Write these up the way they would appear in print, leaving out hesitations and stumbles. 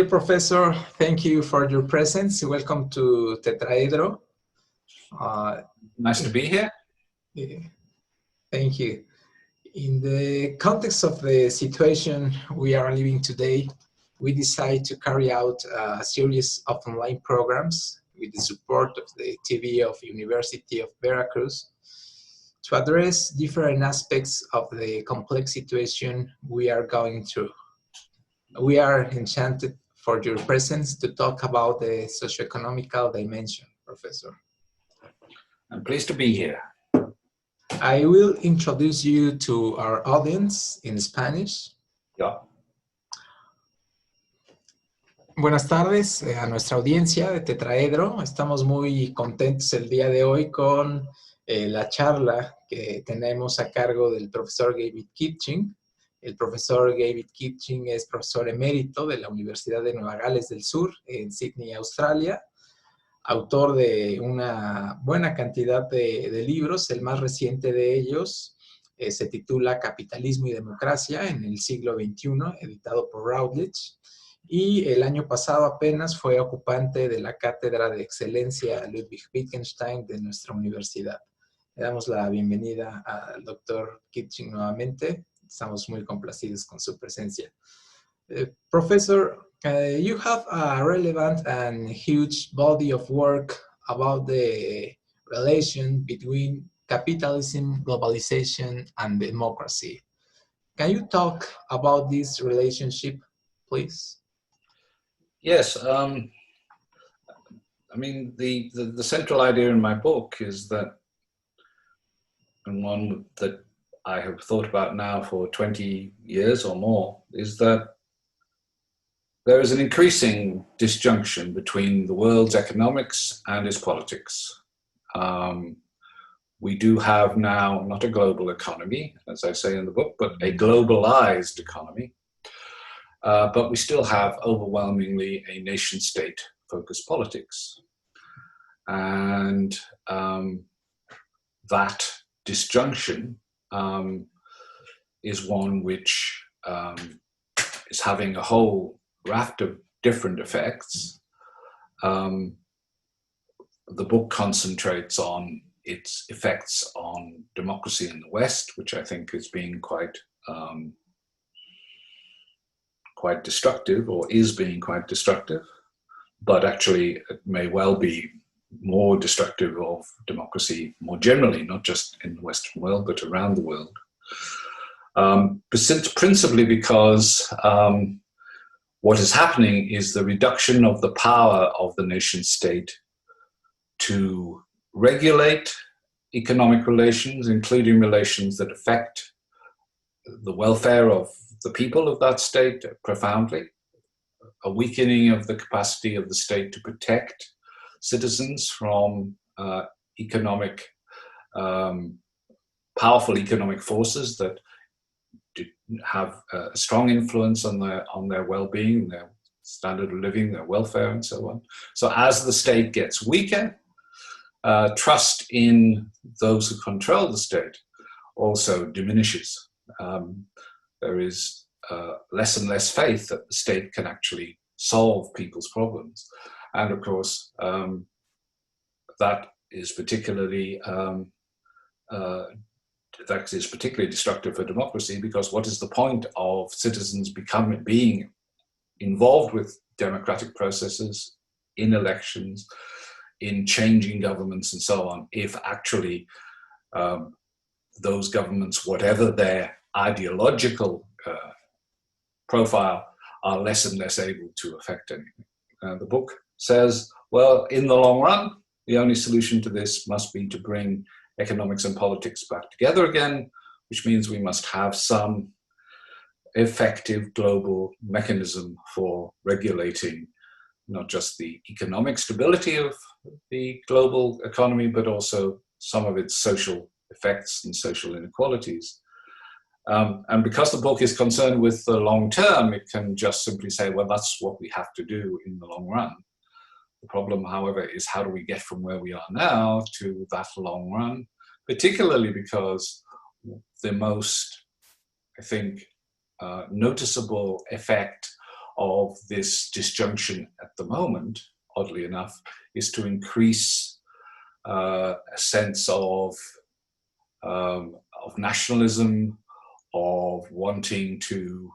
Dear Professor, thank you for your presence. Welcome to Tetraedro. Nice to be here. Thank you. In the context of the situation we are living today, we decided to carry out a series of online programs with the support of the TV of University of Veracruz to address different aspects of the complex situation we are going through. We are enchanted for your presence to talk about the socioeconomical dimension, Professor. I'm pleased to be here. I will introduce you to our audience in Spanish. Yeah. Buenas tardes a nuestra audiencia de Tetraedro. Estamos muy contentos el día de hoy con la charla que tenemos a cargo del profesor David Kitching. El profesor David Kitching es profesor emérito de la Universidad de Nueva Gales del Sur en Sydney, Australia, autor de una buena cantidad de libros. El más reciente de ellos se titula Capitalismo y Democracia en el siglo XXI, editado por Routledge. Y el año pasado apenas fue ocupante de la Cátedra de Excelencia Ludwig Wittgenstein de nuestra universidad. Le damos la bienvenida al doctor Kitching nuevamente. Estamos muy complacidos con su presencia. Professor, you have a relevant and huge body of work about the relation between capitalism, globalization, and democracy. Can you talk about this relationship, please? Yes. I mean, the central idea in my book is that, and one that I have thought about now for 20 years or more, is that there is an increasing disjunction between the world's economics and its politics. We do have now not a global economy, as I say in the book, but a globalized economy. But we still have overwhelmingly a nation-state focused politics. And that disjunction is one which is having a whole raft of different effects. The book concentrates on its effects on democracy in the West, which I think is being quite destructive, or is being quite destructive, but actually it may well be more destructive of democracy more generally, not just in the Western world, but around the world. Principally because what is happening is the reduction of the power of the nation state to regulate economic relations, including relations that affect the welfare of the people of that state profoundly, a weakening of the capacity of the state to protect citizens from powerful economic forces that have a strong influence on their well-being, their standard of living, their welfare, and so on. So as the state gets weaker, trust in those who control the state also diminishes. There is less and less faith that the state can actually solve people's problems. And of course, that is particularly destructive for democracy, because what is the point of citizens being involved with democratic processes, in elections, in changing governments and so on, if actually those governments, whatever their ideological profile, are less and less able to affect anything. The book says, well, in the long run, the only solution to this must be to bring economics and politics back together again, which means we must have some effective global mechanism for regulating not just the economic stability of the global economy, but also some of its social effects and social inequalities. And because the book is concerned with the long term, it can just simply say, well, that's what we have to do in the long run. The problem, however, is how do we get from where we are now to that long run, particularly because the most, I think, noticeable effect of this disjunction at the moment, oddly enough, is to increase a sense of nationalism, of wanting to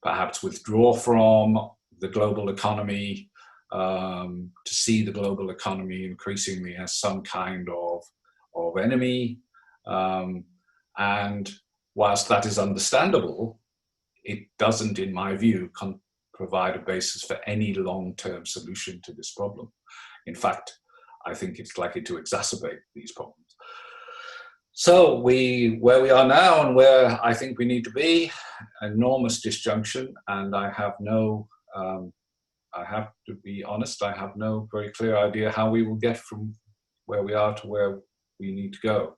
perhaps withdraw from the global economy, to see the global economy increasingly as some kind of enemy. And whilst that is understandable, it doesn't, in my view, provide a basis for any long-term solution to this problem. In fact, I think it's likely to exacerbate these problems. So where we are now and where I think we need to be, enormous disjunction, and I have to be honest, I have no very clear idea how we will get from where we are to where we need to go.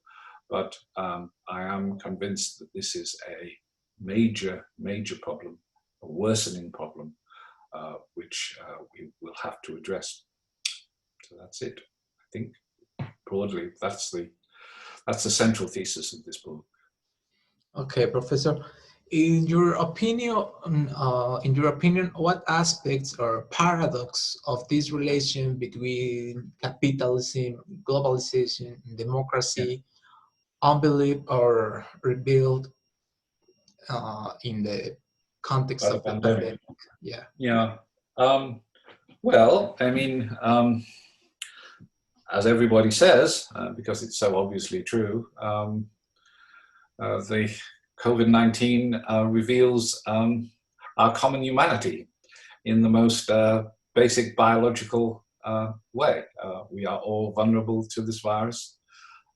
But I am convinced that this is a major, major problem, a worsening problem, which we will have to address. So that's it. I think broadly, that's the central thesis of this book. Okay, Professor. In your opinion, what aspects or paradox of this relation between capitalism, globalization, democracy, unbelief or rebuild in the context of the pandemic? Yeah. Yeah. Well, I mean, as everybody says, because it's so obviously true, the COVID-19 reveals our common humanity in the most basic biological way. We are all vulnerable to this virus.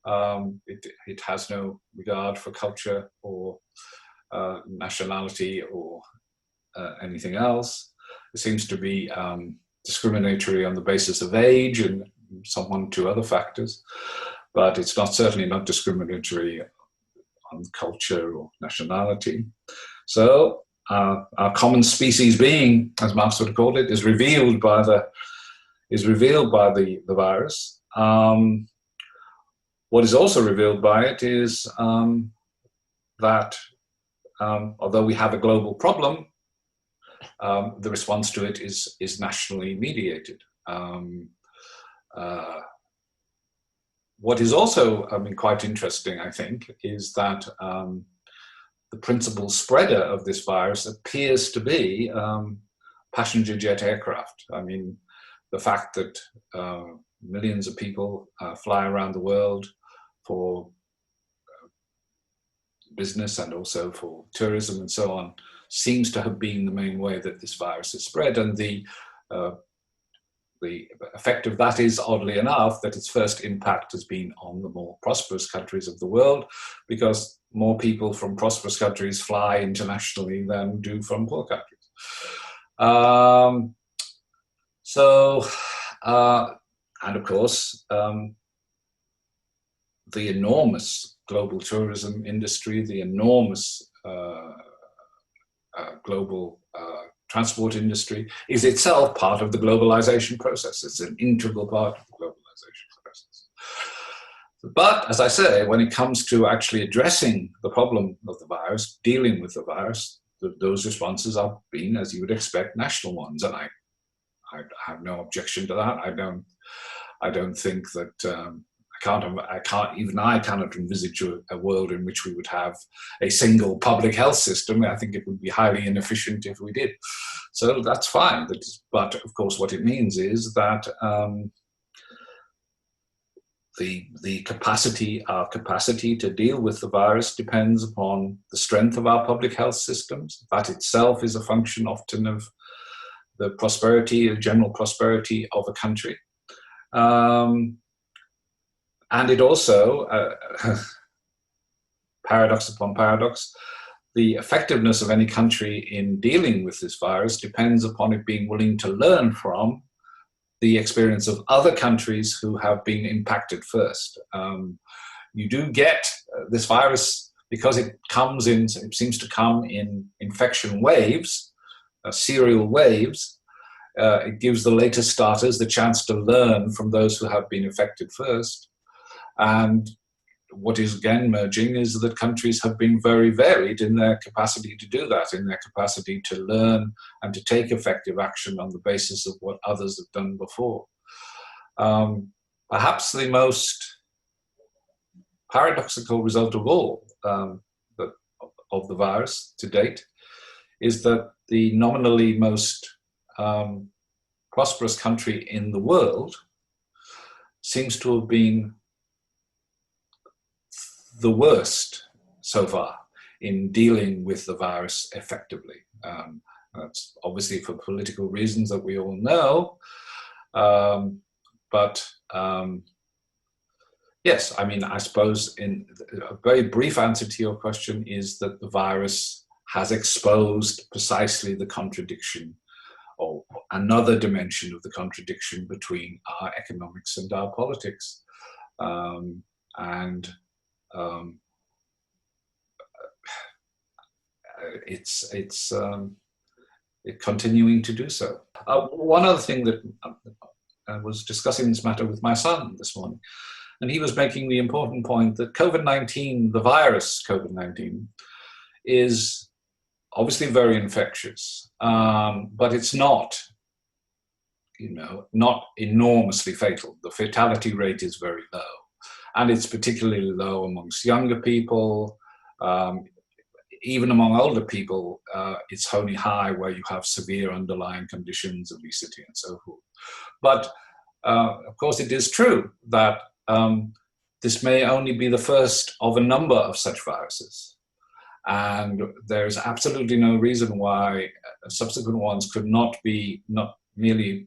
It has no regard for culture or nationality or anything else. It seems to be discriminatory on the basis of age and some 2 other factors, but it's certainly not discriminatory on culture or nationality. So our common species being, as Marx would have called it, is revealed by the virus. What is also revealed by it is that although we have a global problem, the response to it is nationally mediated. What is also, quite interesting, I think, is that the principal spreader of this virus appears to be passenger jet aircraft. I mean, the fact that millions of people fly around the world for business and also for tourism and so on seems to have been the main way that this virus has spread. And the effect of that is, oddly enough, that its first impact has been on the more prosperous countries of the world, because more people from prosperous countries fly internationally than do from poor countries. And of course, the enormous global tourism industry, the enormous global transport industry is itself part of the globalization process. It's an integral part of the globalization process. But as I say, when it comes to actually addressing the problem of the virus, dealing with the virus, those responses have been, as you would expect, national ones. And I have no objection to that. I don't think that I cannot envisage a world in which we would have a single public health system. I think it would be highly inefficient if we did. So that's fine. But of course, what it means is that our capacity to deal with the virus depends upon the strength of our public health systems. That itself is a function often of the prosperity, the general prosperity of a country. And it also, paradox upon paradox, the effectiveness of any country in dealing with this virus depends upon it being willing to learn from the experience of other countries who have been impacted first. You do get this virus because it seems to come in infection waves, serial waves. It gives the latest starters the chance to learn from those who have been affected first. And what is again emerging is that countries have been very varied in their capacity to do that, in their capacity to learn and to take effective action on the basis of what others have done before. Perhaps the most paradoxical result of all of the virus to date is that the nominally most prosperous country in the world seems to have been the worst so far in dealing with the virus effectively. That's obviously for political reasons that we all know. Yes, I mean, I suppose in a very brief answer to your question is that the virus has exposed precisely the contradiction, or another dimension of the contradiction between our economics and our politics. It's continuing to do so. One other thing that I was discussing this matter with my son this morning, and he was making the important point that COVID-19, the virus COVID-19, is obviously very infectious, but it's not, not enormously fatal. The fatality rate is very low, and it's particularly low amongst younger people. Even among older people, it's only high where you have severe underlying conditions, obesity and so forth. But of course, it is true that this may only be the first of a number of such viruses. And there's absolutely no reason why subsequent ones could not be not merely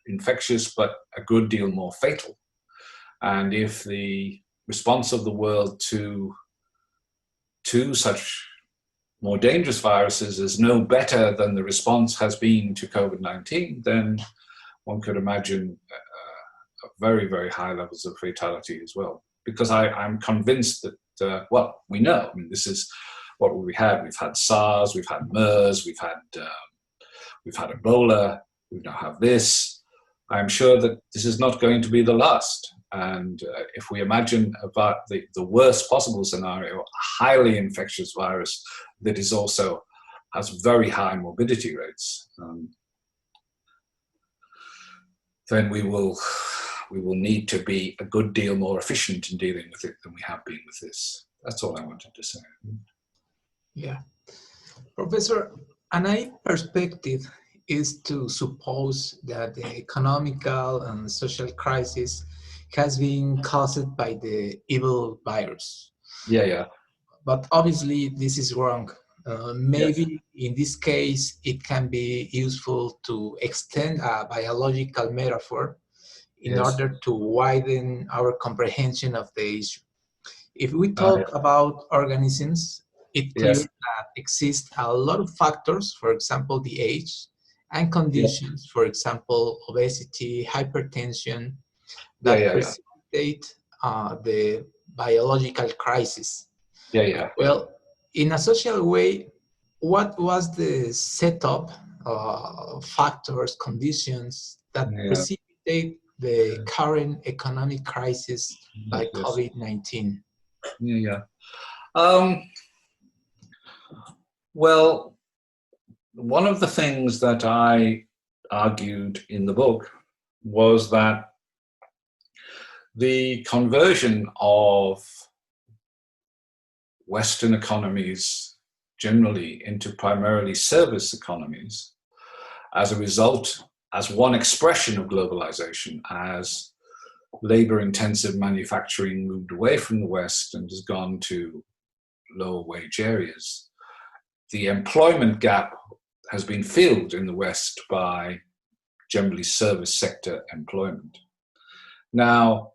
infectious, but a good deal more fatal. And if the response of the world to such more dangerous viruses is no better than the response has been to COVID-19, then one could imagine very, very high levels of fatality as well. Because I'm convinced that, we know, I mean, this is what we had. We've had SARS, we've had MERS, we've had Ebola, we now have this. I'm sure that this is not going to be the last. And if we imagine about the worst possible scenario, a highly infectious virus that is also has very high morbidity rates, then we will need to be a good deal more efficient in dealing with it than we have been with this. That's all I wanted to say. Yeah. Professor, an naive perspective is to suppose that the economical and social crisis has been caused by the evil virus. Yeah. But obviously this is wrong. Maybe Yes. in this case, it can be useful to extend a biological metaphor in order to widen our comprehension of the issue. If we talk about organisms, it's clear that exist a lot of factors, for example, the age, and conditions, for example, obesity, hypertension, that precipitate the biological crisis. Well, in a social way, what was the setup, factors, conditions that precipitate the current economic crisis like COVID-19? Well, one of the things that I argued in the book was that the conversion of Western economies generally into primarily service economies as a result, as one expression of globalization, as labor-intensive manufacturing moved away from the West and has gone to lower wage areas. The employment gap has been filled in the West by generally service sector employment. Now,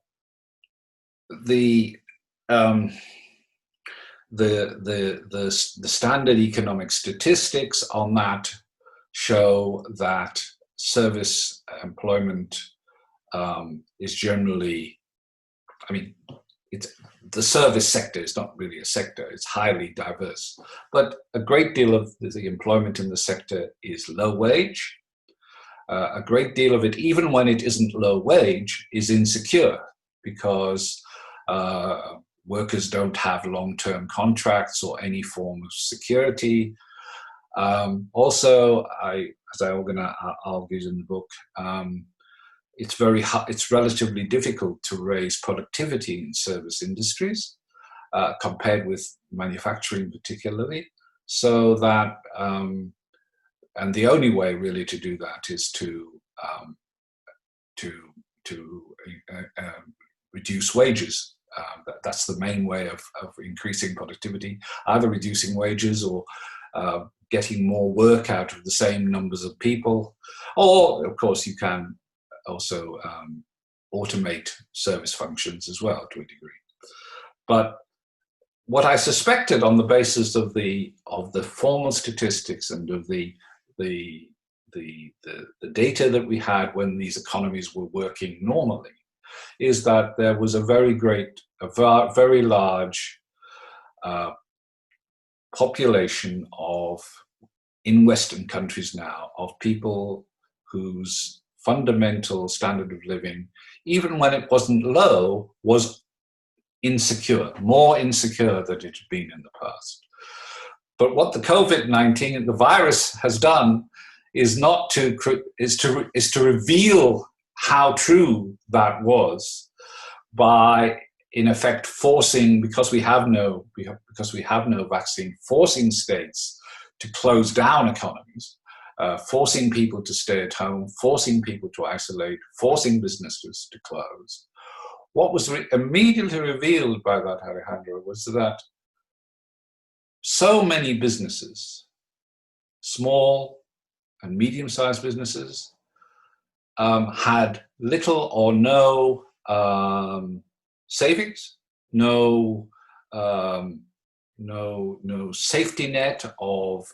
the standard economic statistics on that show that service employment is generally, the service sector is not really a sector, it's highly diverse. But a great deal of the employment in the sector is low wage. A great deal of it, even when it isn't low wage, is insecure because workers don't have long-term contracts or any form of security. Also, as I argued in the book, it's relatively difficult to raise productivity in service industries compared with manufacturing, particularly. So that, and the only way really to do that is to reduce wages. That's the main way of increasing productivity, either reducing wages or getting more work out of the same numbers of people. Or, of course, you can also automate service functions as well to a degree. But what I suspected on the basis of the formal statistics and of the data that we had when these economies were working normally is that there was a very large population in Western countries now of people whose fundamental standard of living, even when it wasn't low, was insecure, more insecure than it had been in the past. But what the COVID-19, the virus, has done is to reveal how true that was by, in effect, forcing, because we have no vaccine, forcing states to close down economies, forcing people to stay at home, forcing people to isolate, forcing businesses to close. What was immediately revealed by that, Alejandro, was that so many businesses, small and medium-sized businesses, had little or no savings, no safety net of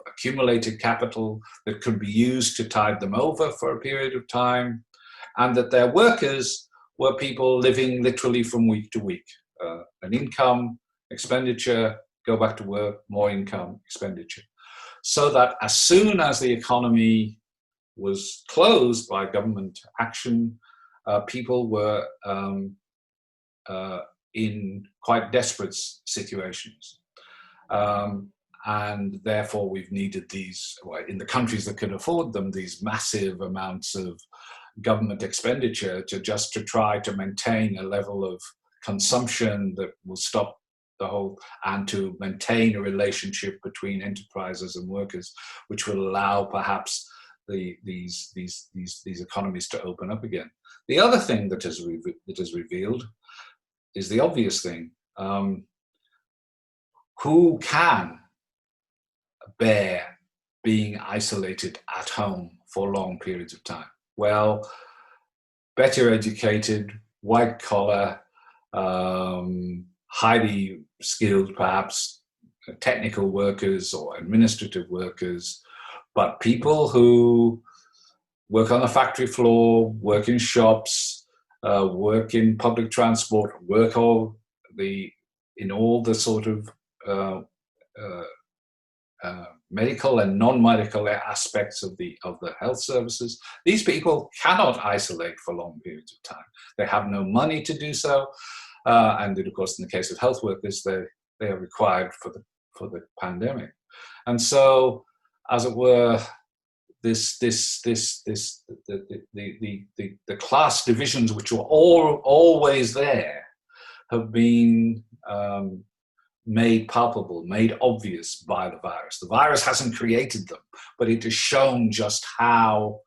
accumulated capital that could be used to tide them over for a period of time, and that their workers were people living literally from week to week. An income, expenditure, go back to work, more income, expenditure. So that as soon as the economy was closed by government action, people were in quite desperate situations. And therefore we've needed these, in the countries that can afford them, these massive amounts of government expenditure to try to maintain a level of consumption that will stop the whole, and to maintain a relationship between enterprises and workers, which will allow perhaps these economies to open up again. The other thing that is revealed is the obvious thing. Who can bear being isolated at home for long periods of time? Well, better educated, white collar, highly skilled, perhaps technical workers or administrative workers, but people who work on the factory floor, work in shops, work in public transport, work in all the sort of medical and non-medical aspects of the health services. These people cannot isolate for long periods of time. They have no money to do so, and of course, in the case of health workers, they are required for the pandemic. And so, as it were, the class divisions, which were always there, have been made palpable, made obvious by the virus. The virus hasn't created them, but it has shown just how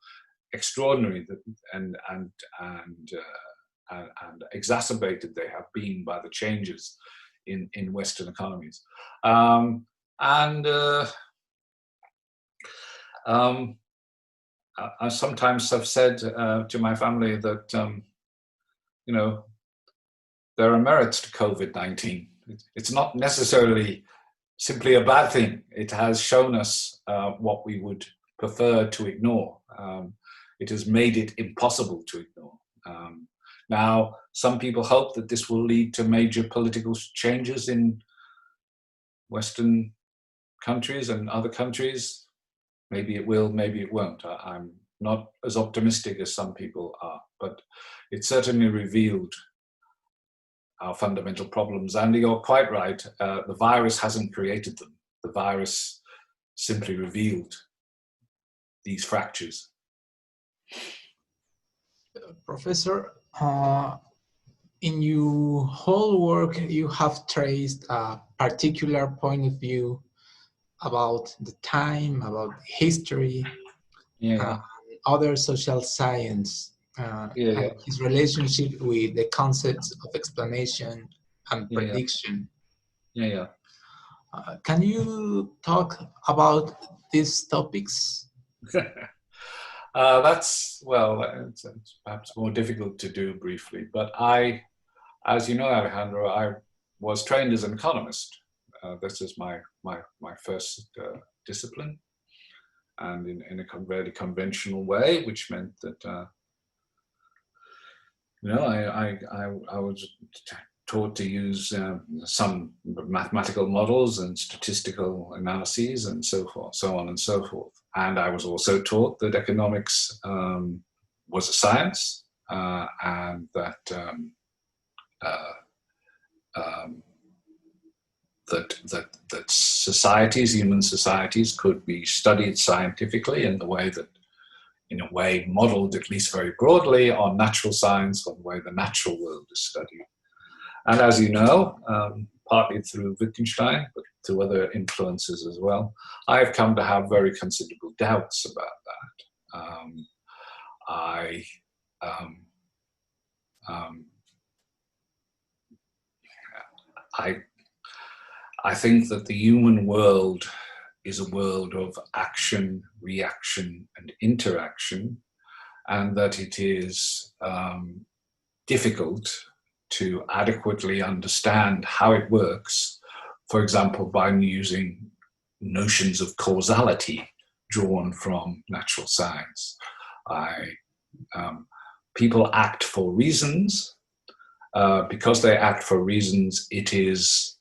extraordinary and exacerbated they have been by the changes in Western economies. I sometimes have said to my family that there are merits to COVID-19. It's not necessarily simply a bad thing. It has shown us what we would prefer to ignore. It has made it impossible to ignore. Now, some people hope that this will lead to major political changes in Western countries and other countries. Maybe it will, maybe it won't. I'm not as optimistic as some people are, but it certainly revealed our fundamental problems. And you're quite right, the virus hasn't created them. The virus simply revealed these fractures. Professor, in your whole work, you have traced a particular point of view about the time, about history, Yeah, other social science, and his relationship with the concepts of explanation and yeah, prediction. yeah. Can you talk about these topics? That's, well, it's perhaps more difficult to do briefly, but as you know, Alejandro, I was trained as an economist. This is my first discipline, and in a very conventional way, which meant that I was taught to use some mathematical models and statistical analyses and so forth, so on and so forth. And I was also taught that economics was a science, and that that societies, human societies, could be studied scientifically in a way modeled, at least very broadly, on natural science, on the way the natural world is studied. And as you know, partly through Wittgenstein, but through other influences as well, I've come to have very considerable doubts about that. I think that the human world is a world of action, reaction, and interaction, and that it is difficult to adequately understand how it works, for example, by using notions of causality drawn from natural science. People act for reasons. Because they act for reasons, it is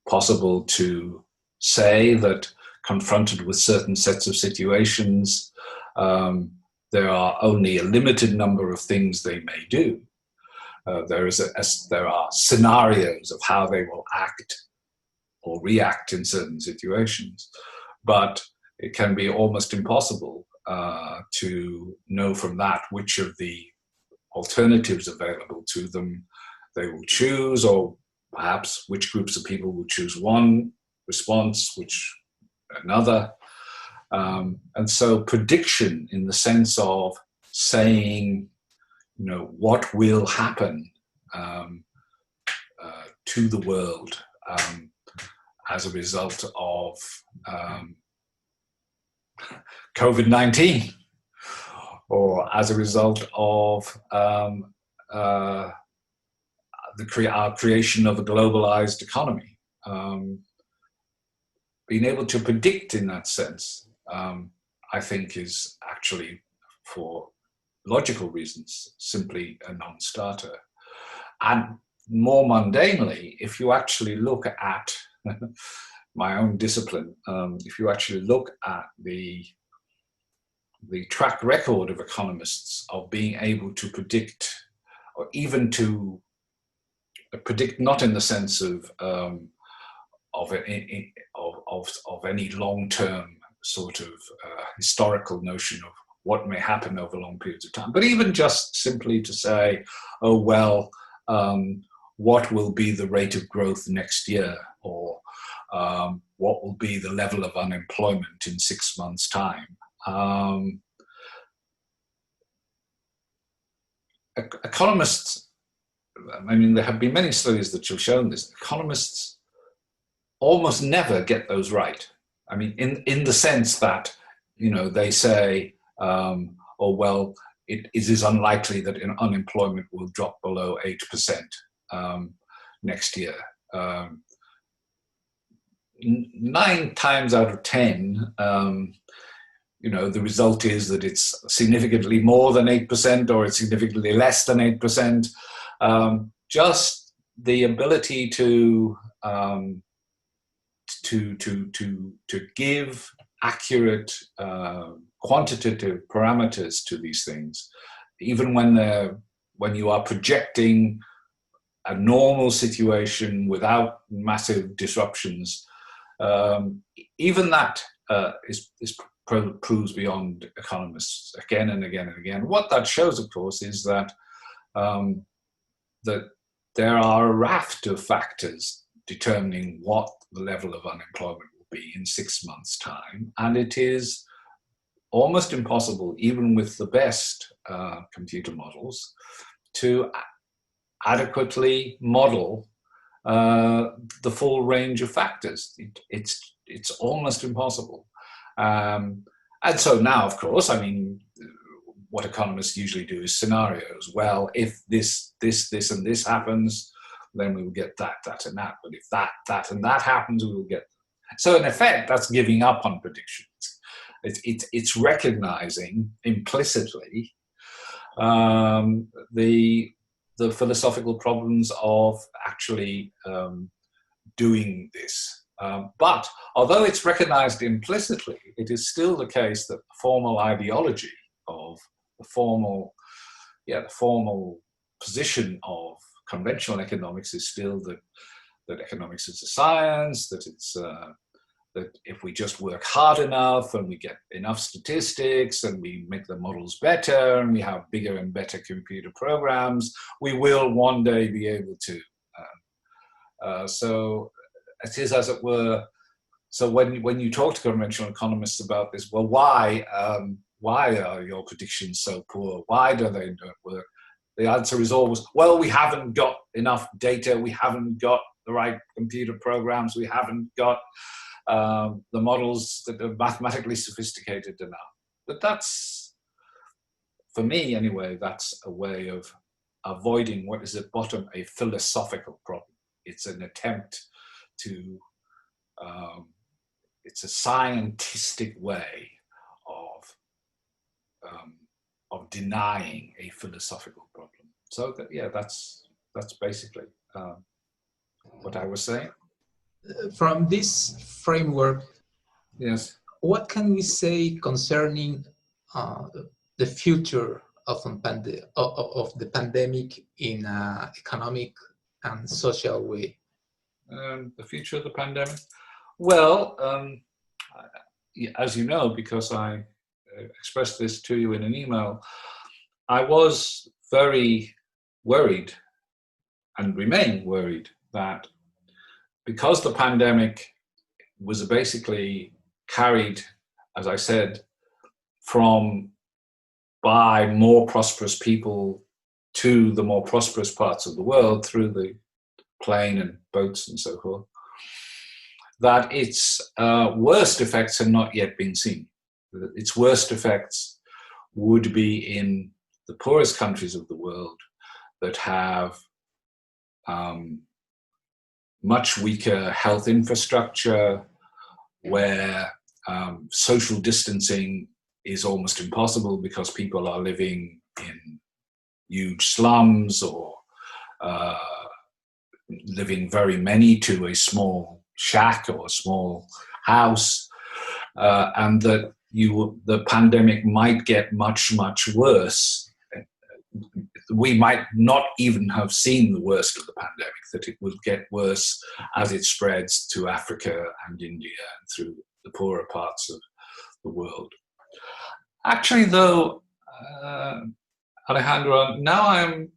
possible to say that confronted with certain sets of situations, there are only a limited number of things they may do. There are scenarios of how they will act or react in certain situations, but it can be almost impossible to know from that which of the alternatives available to them they will choose, or perhaps which groups of people will choose one response, which another. And so prediction, in the sense of saying, what will happen to the world as a result of COVID-19, or as a result of our creation of a globalized economy. Being able to predict in that sense, I think, is actually, for logical reasons, simply a non-starter. And more mundanely, if you actually look at my own discipline, if you actually look at the track record of economists of being able to predict, or even to predict, not in the sense of any long-term sort of historical notion of what may happen over long periods of time, but even just simply to say, oh, well, what will be the rate of growth next year, or what will be the level of unemployment in 6 months' time. Economists, there have been many studies that have shown this, economists almost never get those right. In the sense that, they say, oh, well, it is unlikely that unemployment will drop below 8% next year. 9 times out of 10, the result is that it's significantly more than 8%, or it's significantly less than 8%. Just the ability to give accurate quantitative parameters to these things, even when you are projecting a normal situation without massive disruptions, even that proves beyond economists again and again and again. What that shows, of course, is that that there are a raft of factors determining what the level of unemployment will be in 6 months' time, and it is almost impossible, even with the best computer models, to adequately model the full range of factors. It's almost impossible. And so now, of course, I mean, what economists usually do is scenarios. Well, if this, and this happens, then we will get that, and that. But if that, and that happens, we will get. So in effect, that's giving up on predictions. It's recognizing implicitly the philosophical problems of actually doing this. But although it's recognized implicitly, it is still the case that the formal ideology of the formal position of conventional economics is still that economics is a science, that it's that if we just work hard enough and we get enough statistics and we make the models better and we have bigger and better computer programs, we will one day be able to. So it is, as it were. So when you talk to conventional economists about this, well, why are your predictions so poor? Why do they not work? The answer is always, well, we haven't got enough data, we haven't got the right computer programs, we haven't got the models that are mathematically sophisticated enough. But that's, for me anyway, that's a way of avoiding what is at bottom a philosophical problem. It's an attempt to, it's a scientistic way of denying a philosophical problem. So that, yeah, that's basically what I was saying. From this framework, yes, what can we say concerning the future of the pandemic in an economic and social way? The future of the pandemic? Well, as you know, because I expressed this to you in an email, I was very worried and remain worried that because the pandemic was basically carried, as I said, by more prosperous people to the more prosperous parts of the world through the plane and boats and so forth, that its worst effects have not yet been seen. Its worst effects would be in the poorest countries of the world that have much weaker health infrastructure, where social distancing is almost impossible because people are living in huge slums or living very many to a small shack or a small house, and that the pandemic might get much, much worse. We might not even have seen the worst of the pandemic, that it will get worse as it spreads to Africa and India and through the poorer parts of the world. Actually, though, Alejandro, now I'm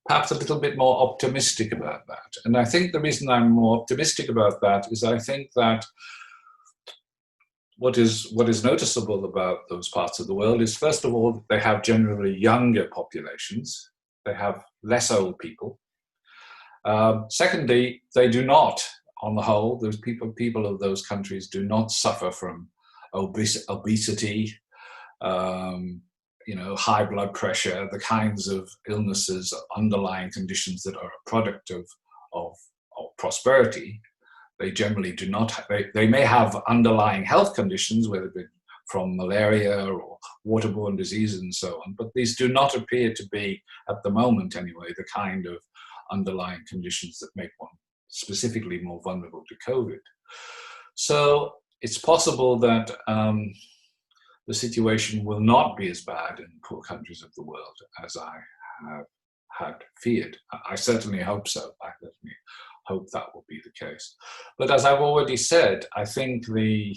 perhaps a little bit more optimistic about that. And I think the reason I'm more optimistic about that is I think that what is noticeable about those parts of the world is, first of all, they have generally younger populations. They have less old people. Secondly, they do not, on the whole, those people of those countries do not suffer from obesity, high blood pressure, the kinds of illnesses, underlying conditions that are a product of prosperity. They generally do not. They may have underlying health conditions, whether it be from malaria or waterborne diseases and so on, but these do not appear to be, at the moment anyway, the kind of underlying conditions that make one specifically more vulnerable to COVID. So it's possible that the situation will not be as bad in poor countries of the world as I have had feared. I certainly hope so. I certainly hope that will be the case. But as I've already said, I think the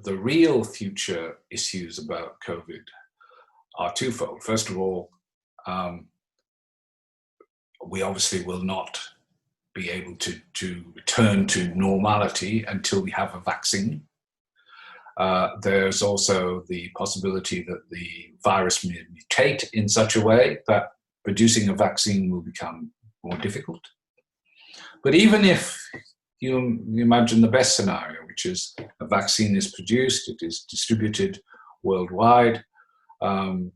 real future issues about COVID are twofold. First of all, we obviously will not be able to return to normality until we have a vaccine. There's also the possibility that the virus may mutate in such a way that producing a vaccine will become more difficult. But even if you imagine the best scenario, which is a vaccine is produced, it is distributed worldwide, and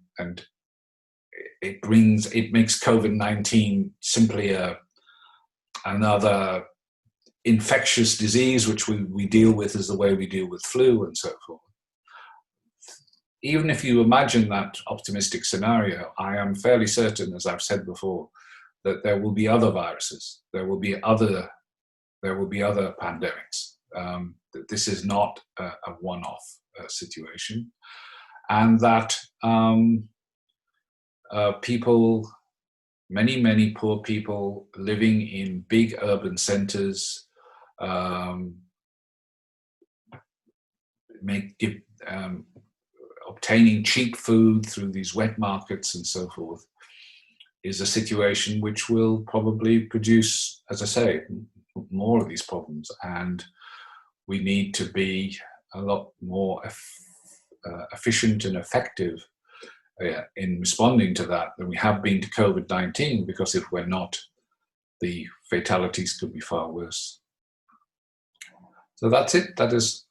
it makes COVID-19 simply another infectious disease, which we deal with as the way we deal with flu and so forth. Even if you imagine that optimistic scenario, I am fairly certain, as I've said before, that there will be other viruses, there will be other pandemics. That this is not a one-off situation, and that people, many poor people living in big urban centers, obtaining cheap food through these wet markets and so forth, is a situation which will probably produce, as I say, more of these problems. And we need to be a lot more efficient and effective in responding to that than we have been to COVID-19, because if we're not, the fatalities could be far worse. So that's it. That is,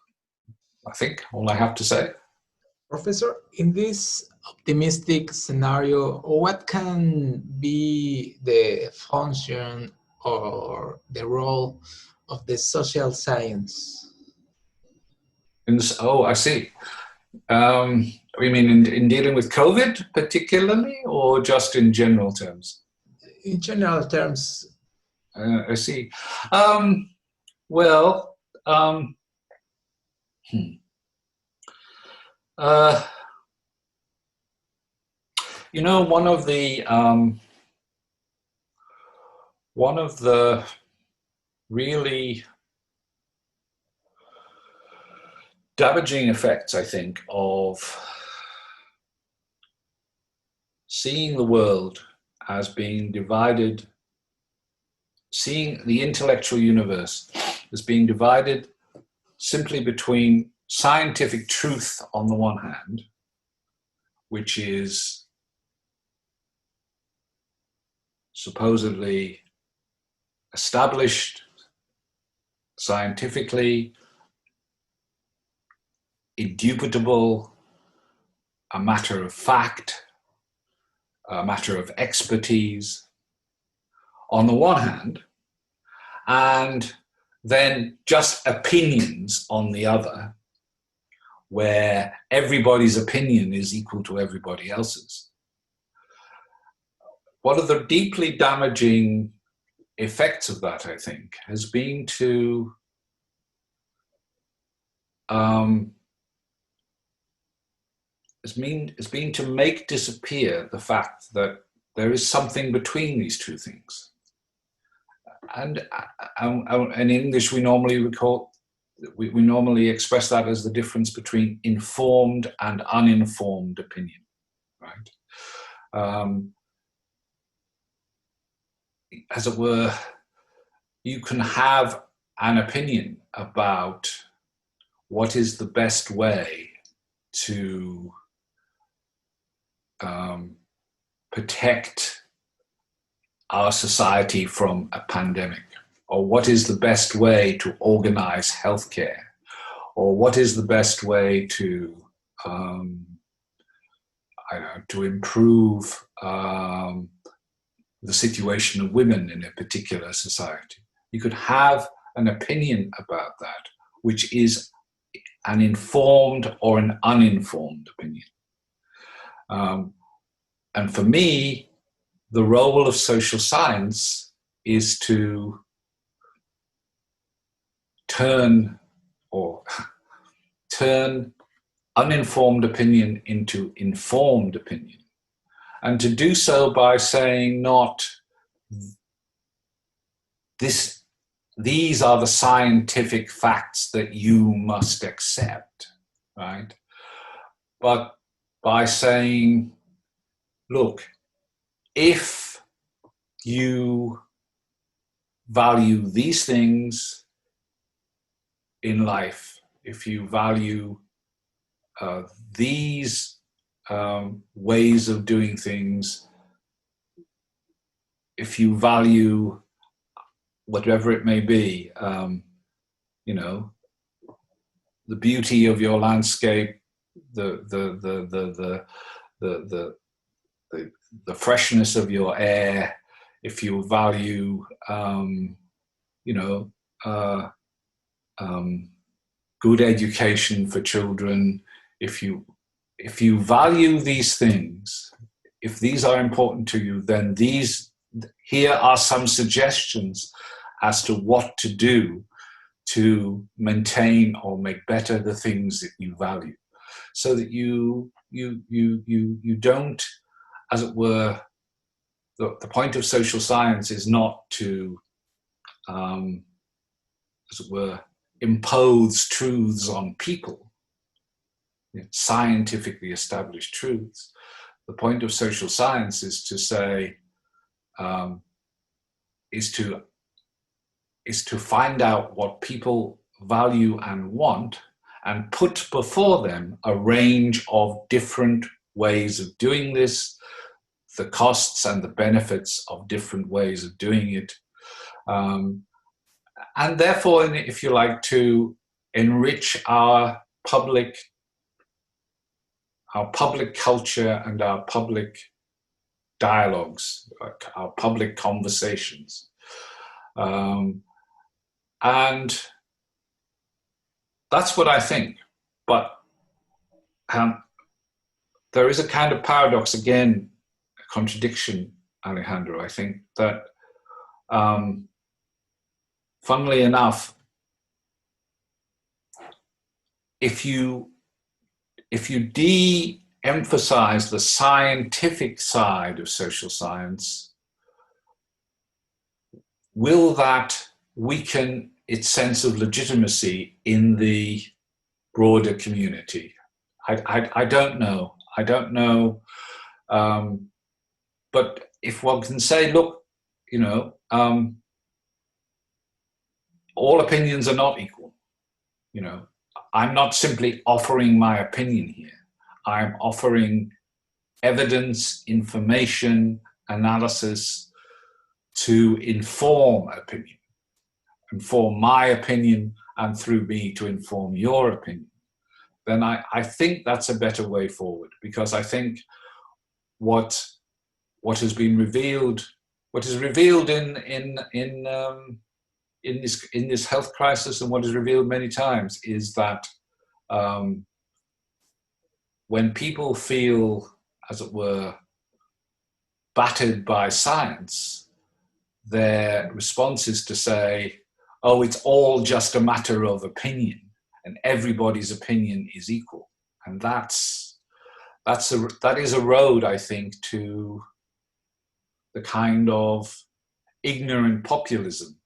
I think, all I have to say. Professor, in this optimistic scenario, what can be the function or the role of the social science? Oh, I see. You mean in dealing with COVID particularly, or just in general terms? In general terms. I see. You know, one of the really damaging effects, I think, of seeing the world as being divided, seeing the intellectual universe as being divided simply between scientific truth on the one hand, which is supposedly established scientifically, indubitable, a matter of fact, a matter of expertise on the one hand, and then just opinions on the other, where everybody's opinion is equal to everybody else's. One of the deeply damaging effects of that, I think, has been to to make disappear the fact that there is something between these two things. And in English, we normally express that as the difference between informed and uninformed opinion, right? As it were, you can have an opinion about what is the best way to protect our society from a pandemic, or what is the best way to organize healthcare, or what is the best way to to improve the situation of women in a particular society. You could have an opinion about that, which is an informed or an uninformed opinion. And for me, the role of social science is to turn uninformed opinion into informed opinion, and to do so by saying not these are the scientific facts that you must accept, right? But by saying, look, if you value these things in life, if you value these ways of doing things, if you value whatever it may be, you know, the beauty of your landscape, the freshness of your air, if you value, you know, good education for children, if you value these things, if these are important to you, then here are some suggestions as to what to do to maintain or make better the things that you value, so that you don't, as it were, the point of social science is not to, as it were, impose truths on people, scientifically established truths. The point of social science is to say, is to find out what people value and want, and put before them a range of different ways of doing this, the costs and the benefits of different ways of doing it. And therefore, if you like, to enrich our public culture and our public dialogues, our public conversations. And that's what I think. But there is a kind of paradox, again, a contradiction, Alejandro. I think that, funnily enough, if you de-emphasize the scientific side of social science, will that weaken its sense of legitimacy in the broader community? I don't know. I don't know. But if one can say, look, you know, all opinions are not equal. You know, I'm not simply offering my opinion here. I'm offering evidence, information, analysis to inform opinion, inform my opinion, and through me to inform your opinion. Then I think that's a better way forward, because I think what has been revealed, what is revealed in this health crisis, and what is revealed many times, is that when people feel, as it were, battered by science, their response is to say, oh, it's all just a matter of opinion, and everybody's opinion is equal. And that is a road, I think, to the kind of ignorant populism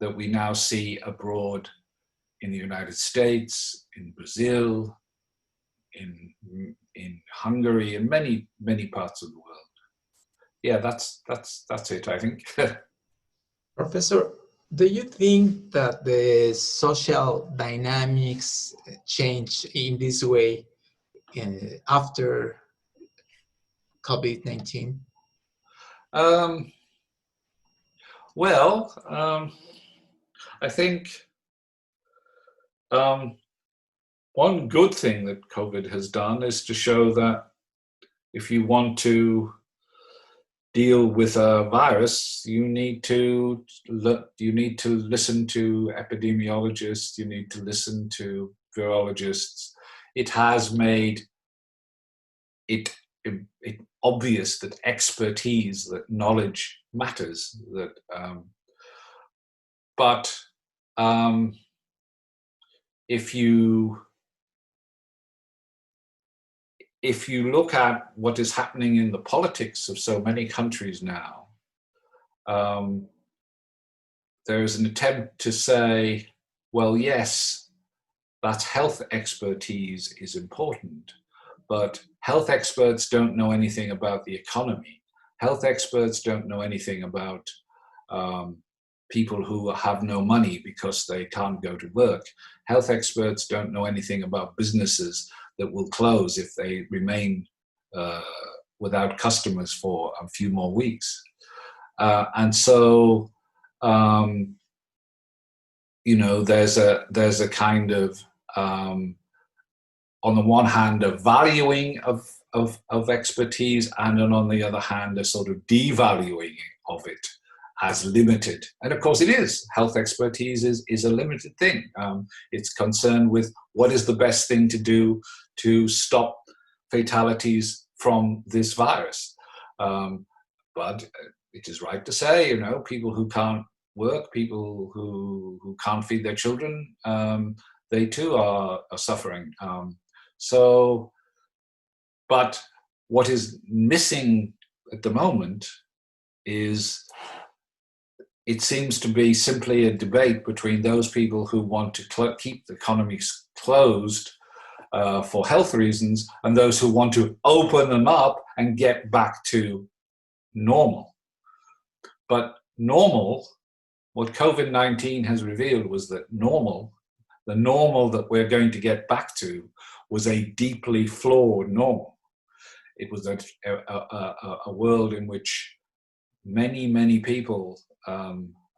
that we now see abroad in the United States, in Brazil, in Hungary, in many parts of the world. Yeah, that's it, I think. Professor, do you think that the social dynamics change in this way after COVID-19? Well, I think one good thing that COVID has done is to show that if you want to deal with a virus, you need to listen to epidemiologists, you need to listen to virologists. It has made it obvious that expertise, that knowledge matters. But if you if you look at what is happening in the politics of so many countries now, there is an attempt to say, well, yes, that health expertise is important, but health experts don't know anything about the economy. Health experts don't know anything about people who have no money because they can't go to work. Health experts don't know anything about businesses that will close if they remain without customers for a few more weeks. And so, you know, there's a kind of, on the one hand, a valuing of expertise, and on the other hand, a sort of devaluing of it as limited. And of course it is. Health expertise is a limited thing. It's concerned with what is the best thing to do to stop fatalities from this virus. But it is right to say, you know, people who can't work, people who can't feed their children, they too are suffering. But what is missing at the moment is, it seems to be simply a debate between those people who want to keep the economies closed for health reasons, and those who want to open them up and get back to normal. But normal, what COVID-19 has revealed was that the normal that we're going to get back to, was a deeply flawed normal. It was a world in which many people,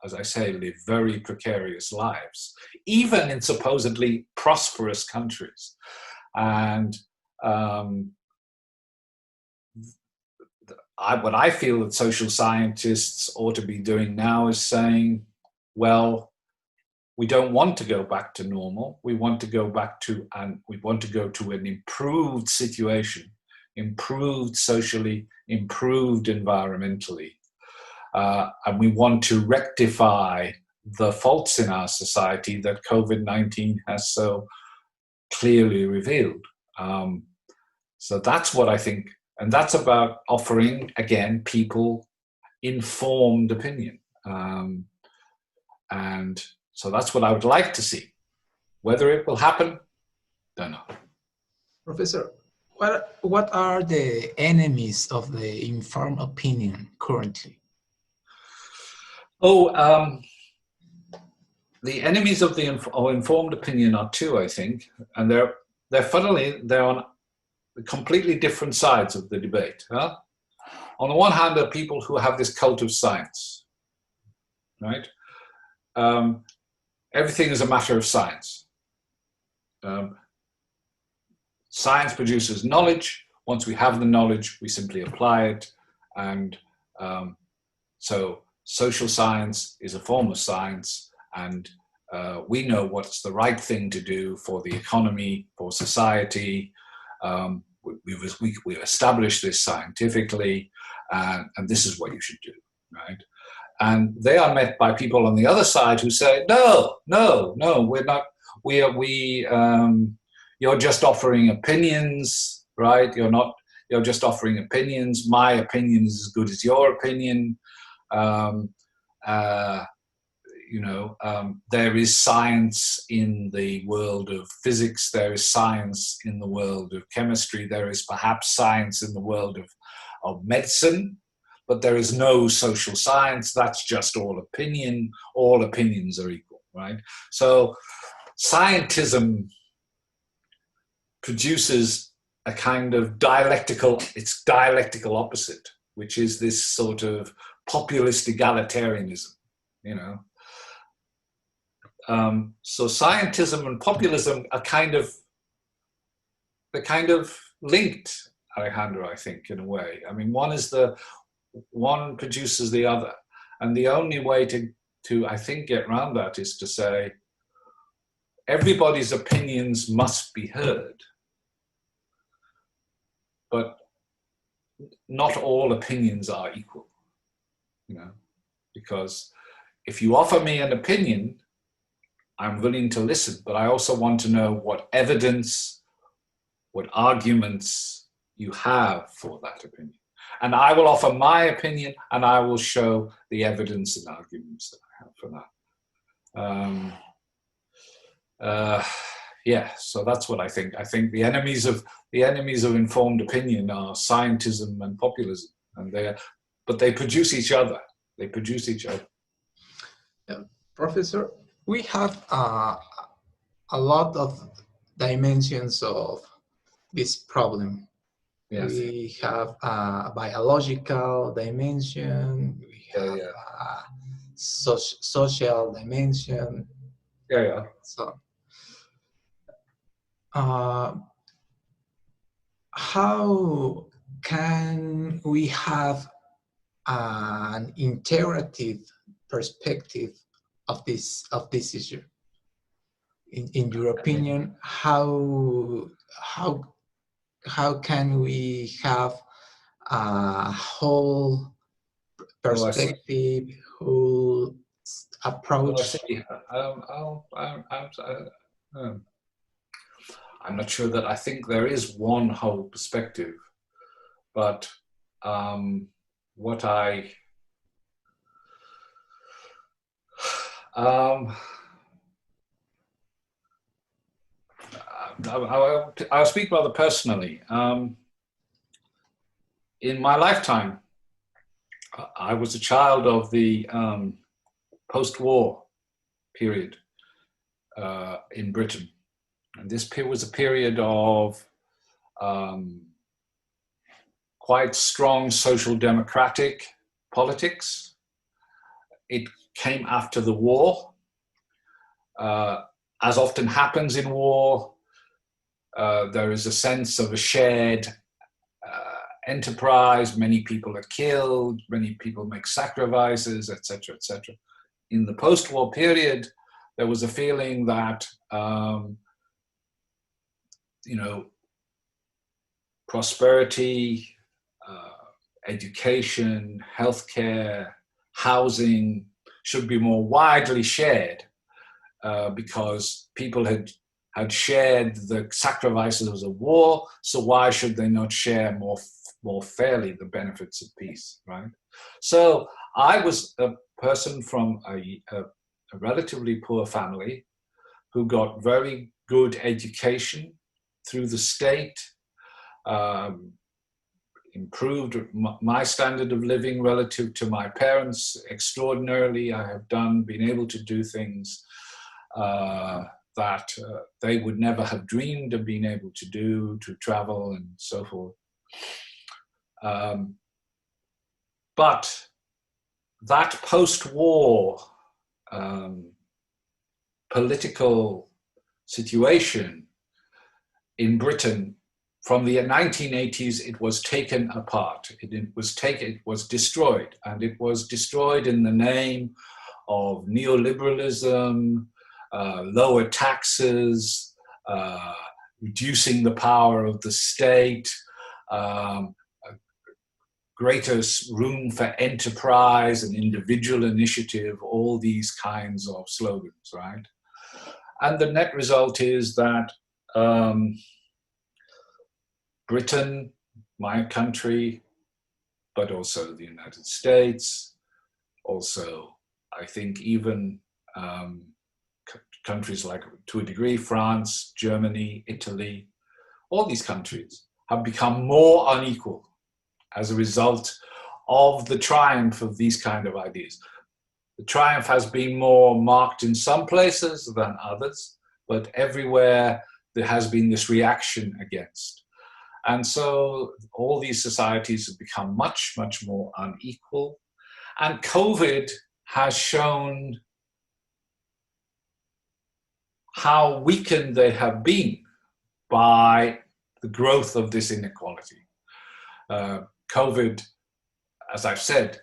as I say, live very precarious lives, even in supposedly prosperous countries. And what I feel that social scientists ought to be doing now is saying, well, we don't want to go back to normal. We want to go back to, and we want to go to an improved situation, improved socially, improved environmentally. And we want to rectify the faults in our society that COVID-19 has so clearly revealed. So that's what I think, and that's about offering, again, people informed opinion. And so that's what I would like to see. Whether it will happen, don't know. Professor, what are the enemies of the informed opinion currently? The enemies of the informed opinion are two, I think, and they're on completely different sides of the debate. Huh? On the one hand, there are people who have this cult of science, right? Everything is a matter of science. Science produces knowledge. Once we have the knowledge, we simply apply it. And so social science is a form of science, and we know what's the right thing to do for the economy, for society. We've established this scientifically, and this is what you should do, right? And they are met by people on the other side who say, no, we're not, you're just offering opinions, right? You're just offering opinions. My opinion is as good as your opinion. There is science in the world of physics. There is science in the world of chemistry. There is perhaps science in the world of medicine, but there is no social science. That's just all opinion. All opinions are equal, right? So scientism produces a kind of dialectical opposite, which is this sort of populist egalitarianism, you know. So scientism and populism are kind of linked, Alejandro, I think, in a way. I mean, one produces the other. And the only way to I think, get around that is to say, everybody's opinions must be heard, but not all opinions are equal, you know, because if you offer me an opinion, I'm willing to listen, but I also want to know what evidence, what arguments, you have for that opinion. And I will offer my opinion, and I will show the evidence and arguments that I have for that. Yeah, so that's what I think. I think the enemies of informed opinion are scientism and populism, and but they produce each other. They produce each other. Professor, we have a lot of dimensions of this problem. Yes. We have a biological dimension, we have a social dimension. Yeah. So, how can we have an integrative perspective of this issue? In your opinion, how can we have a whole perspective, whole approach? I'm not sure that I think there is one whole perspective, but what I'll speak rather personally. In my lifetime, I was a child of the post-war period in Britain. And this was a period of quite strong social democratic politics. It came after the war. As often happens in war, there is a sense of a shared enterprise. Many people are killed, many people make sacrifices, etc., etc. In the post-war period, there was a feeling that prosperity, education, healthcare, housing should be more widely shared because people had shared the sacrifices of war, so why should they not share more fairly the benefits of peace, right? So I was a person from a relatively poor family who got very good education through the state, improved my standard of living relative to my parents extraordinarily. I have been able to do things that they would never have dreamed of being able to do, to travel and so forth. But that post-war political situation in Britain, from the 1980s, it was taken apart. It was destroyed, and it was destroyed in the name of neoliberalism, lower taxes, reducing the power of the state, greater room for enterprise and individual initiative, all these kinds of slogans, right? And the net result is that Britain, my country, but also the United States, also I think even countries like, to a degree, France, Germany, Italy, all these countries have become more unequal as a result of the triumph of these kind of ideas. The triumph has been more marked in some places than others, but everywhere there has been this reaction against. And so all these societies have become much, much more unequal. And COVID has shown how weakened they have been by the growth of this inequality. COVID, as I've said,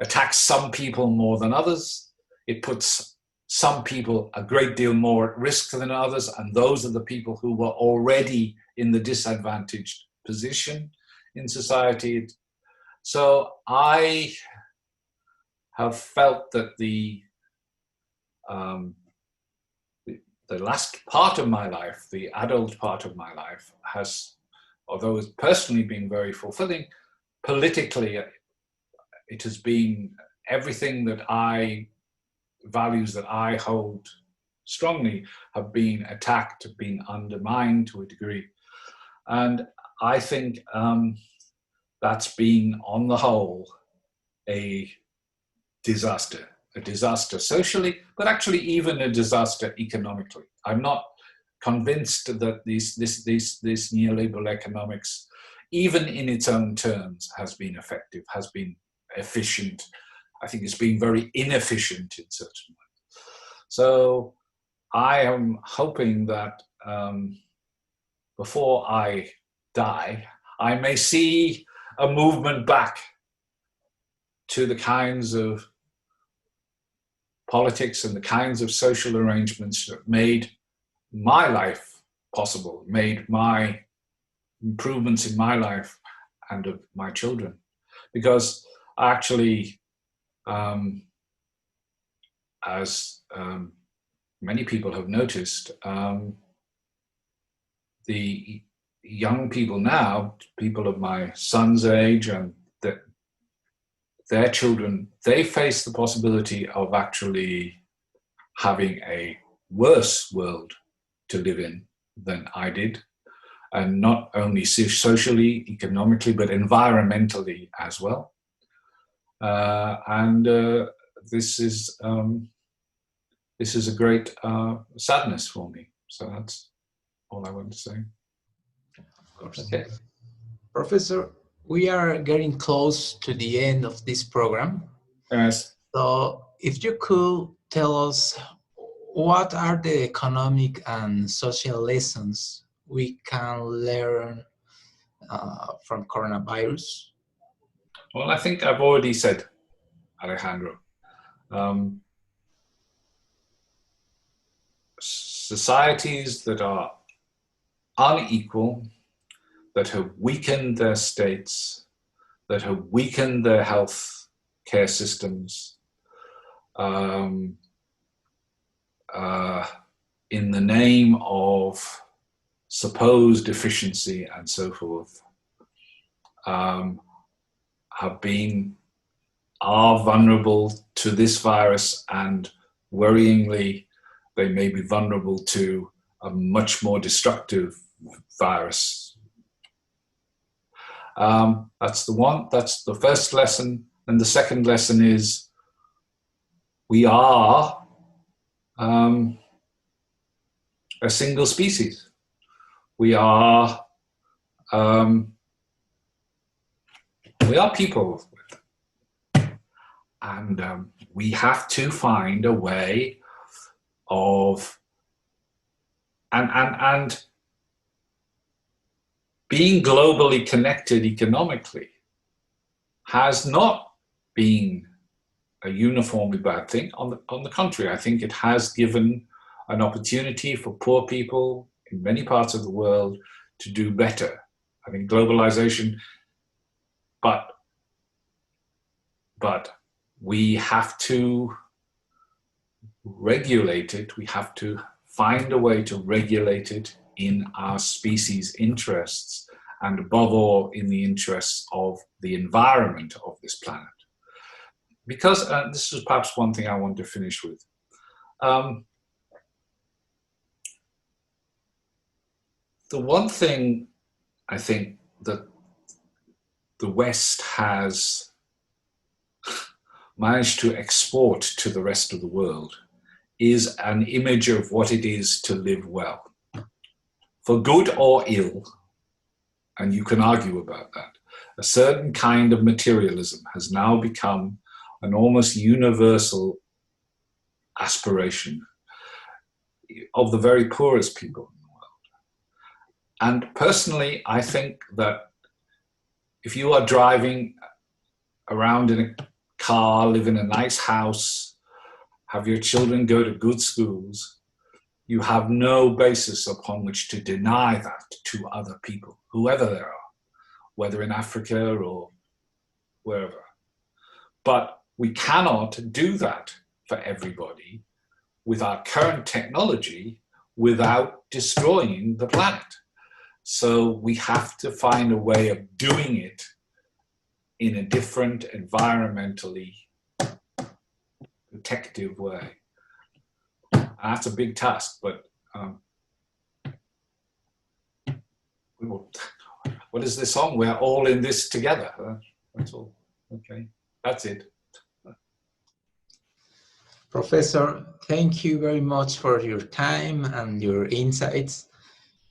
attacks some people more than others. It puts some people a great deal more at risk than others, and those are the people who were already in the disadvantaged position in society. So I have felt that the last part of my life, the adult part of my life, has although it's personally been very fulfilling, politically it has been everything that values that I hold strongly have been attacked, have been undermined to a degree. And I think that's been, on the whole, a disaster socially, but actually even a disaster economically. I'm not convinced that this neoliberal economics, even in its own terms, has been effective, has been efficient. I think it's been very inefficient in certain ways. So I am hoping that before I die, I may see a movement back to the kinds of politics and the kinds of social arrangements that made my life possible, made my improvements in my life and of my children. Because actually, as many people have noticed, the young people now, people of my son's age and their children, they face the possibility of actually having a worse world to live in than I did. And not only socially, economically, but environmentally as well. This is a great sadness for me. So that's all I want to say. Of course. Okay. Professor, we are getting close to the end of this program. Yes. So if you could tell us, what are the economic and social lessons we can learn from coronavirus? Well, I think I've already said, Alejandro, societies that are unequal, that have weakened their states, that have weakened their health care systems, in the name of supposed efficiency and so forth, are vulnerable to this virus, and worryingly, they may be vulnerable to a much more destructive virus. That's the first lesson. And the second lesson is we are a single species. We are people, and we have to find a way of and being globally connected economically has not been a uniformly bad thing. On the contrary, I think it has given an opportunity for poor people in many parts of the world to do better. I think globalization, but we have to regulate it. We have to find a way to regulate it in our species' interests, and above all, in the interests of the environment of this planet. Because this is perhaps one thing I want to finish with. The one thing I think that the West has managed to export to the rest of the world is an image of what it is to live well. For good or ill, and you can argue about that, a certain kind of materialism has now become an almost universal aspiration of the very poorest people in the world. And personally, I think that if you are driving around in a car, live in a nice house, have your children go to good schools, you have no basis upon which to deny that to other people, whoever they are, whether in Africa or wherever. But we cannot do that for everybody with our current technology without destroying the planet. So we have to find a way of doing it in a different, environmentally protective way. And that's a big task, but what is this song? We're all in this together. That's all. Okay, that's it. Professor, thank you very much for your time and your insights.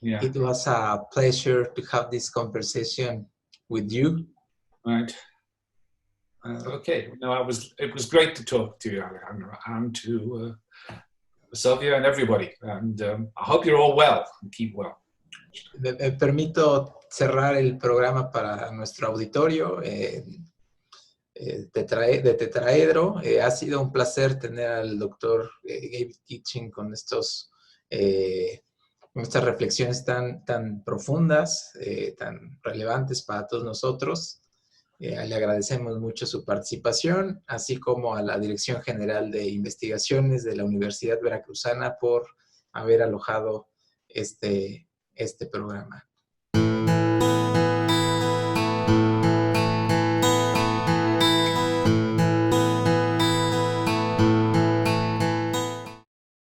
Yeah. It was a pleasure to have this conversation with you. Right. Okay. No, it was great to talk to you, Alejandro, and to Sylvia and everybody. And I hope you're all well and keep well. Me permito cerrar el programa para nuestro auditorio de Tetraedro. Ha sido un placer tener al doctor David Kitchen con estas reflexiones tan profundas, tan relevantes para todos nosotros. Le agradecemos mucho su participación, así como a la Dirección General de Investigaciones de la Universidad Veracruzana por haber alojado este programa.